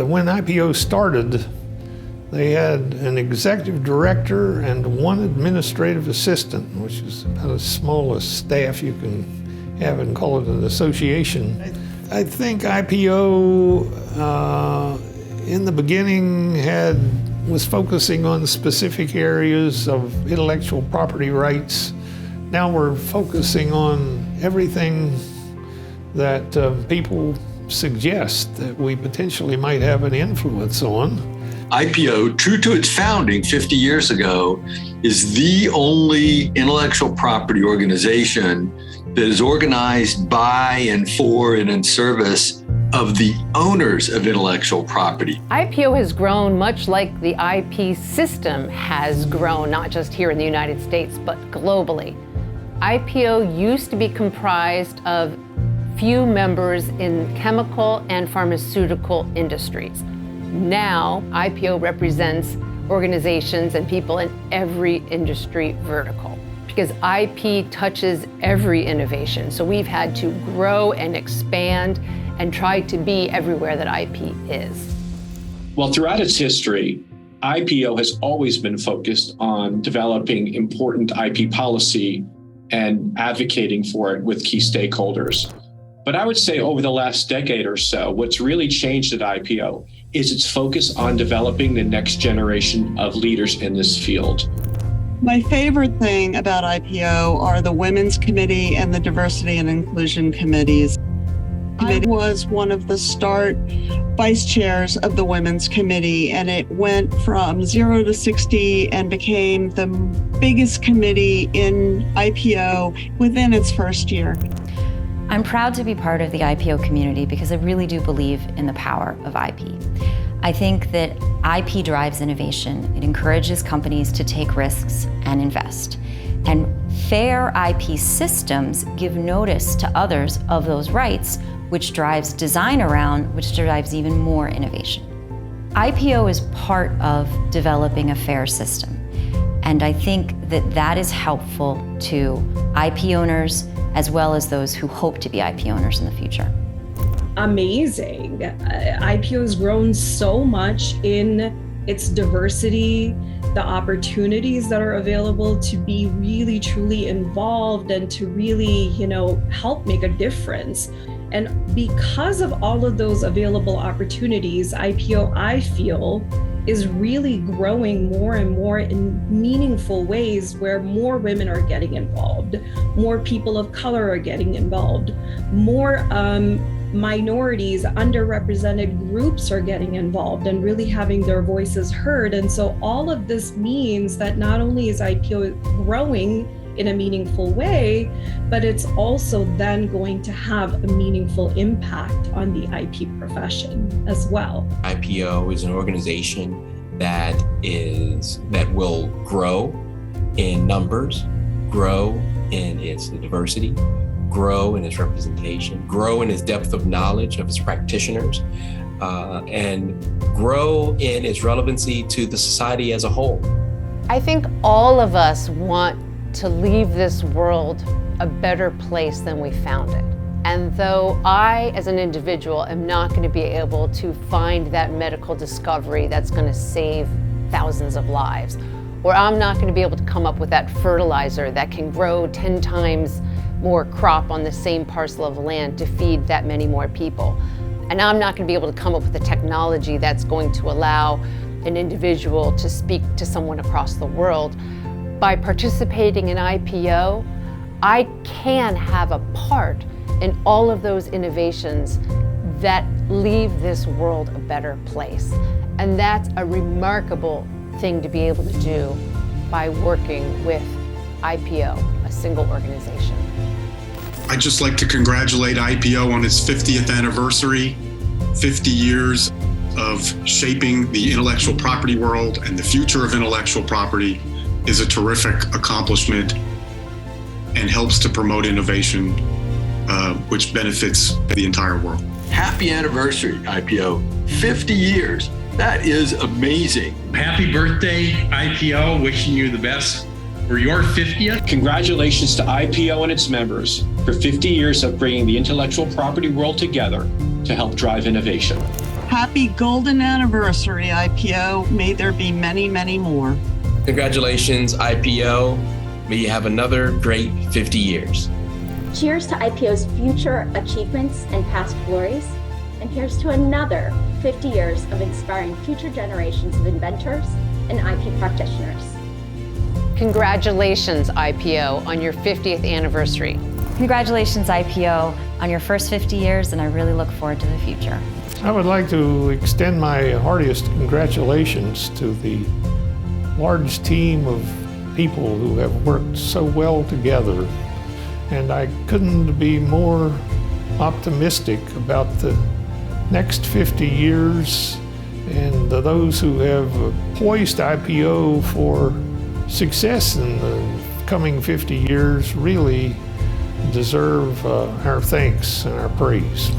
when IPO started, they had an executive director and one administrative assistant, which is about as small a staff you can have and call it an association. I think IPO in the beginning was focusing on specific areas of intellectual property rights. Now we're focusing on everything that people suggest that we potentially might have an influence on. IPO, true to its founding 50 years ago, is the only intellectual property organization that is organized by and for and in service of the owners of intellectual property. IPO has grown much like the IP system has grown, not just here in the United States, but globally. IPO used to be comprised of few members in chemical and pharmaceutical industries. Now, IPO represents organizations and people in every industry vertical because IP touches every innovation. So we've had to grow and expand and try to be everywhere that IP is. Well, throughout its history, IPO has always been focused on developing important IP policy and advocating for it with key stakeholders. But I would say over the last decade or so, what's really changed at IPO is its focus on developing the next generation of leaders in this field. My favorite thing about IPO are the Women's Committee and the Diversity and Inclusion Committees. I was one of the start vice chairs of the Women's Committee, and it went from 0 to 60 and became the biggest committee in IPO within its first year. I'm proud to be part of the IPO community because I really do believe in the power of IP. I think that IP drives innovation. It encourages companies to take risks and invest. And fair IP systems give notice to others of those rights, which drives design around, which drives even more innovation. IPO is part of developing a fair system. And I think that that is helpful to IP owners as well as those who hope to be IP owners in the future. Amazing. IPO has grown so much in its diversity, the opportunities that are available to be really truly involved and to really, help make a difference. And because of all of those available opportunities, IPO, I feel, is really growing more and more in meaningful ways where more women are getting involved, more people of color are getting involved, more minorities, underrepresented groups are getting involved and really having their voices heard. And so all of this means that not only is IPO growing in a meaningful way, but it's also then going to have a meaningful impact on the IP profession as well. IPO is an organization that will grow in numbers, grow in its diversity, grow in its representation, grow in its depth of knowledge of its practitioners, and grow in its relevancy to the society as a whole. I think all of us want to leave this world a better place than we found it. And though I, as an individual, am not going to be able to find that medical discovery that's going to save thousands of lives, or I'm not going to be able to come up with that fertilizer that can grow 10 times more crop on the same parcel of land to feed that many more people, and I'm not going to be able to come up with the technology that's going to allow an individual to speak to someone across the world, by participating in IPO, I can have a part in all of those innovations that leave this world a better place. And that's a remarkable thing to be able to do by working with IPO, a single organization. I'd just like to congratulate IPO on its 50th anniversary, 50 years of shaping the intellectual property world, and the future of intellectual property is a terrific accomplishment and helps to promote innovation, which benefits the entire world. Happy anniversary, IPO. 50 years. That is amazing. Happy birthday, IPO. Wishing you the best for your 50th. Congratulations to IPO and its members for 50 years of bringing the intellectual property world together to help drive innovation. Happy golden anniversary, IPO. May there be many, many more. Congratulations, IPO. May you have another great 50 years. Cheers to IPO's future achievements and past glories. And here's to another 50 years of inspiring future generations of inventors and IP practitioners. Congratulations, IPO, on your 50th anniversary. Congratulations, IPO, on your first 50 years, and I really look forward to the future. I would like to extend my heartiest congratulations to the large team of people who have worked so well together. And I couldn't be more optimistic about the next 50 years and those who have poised IPO for success in the coming 50 years really deserve our thanks and our praise.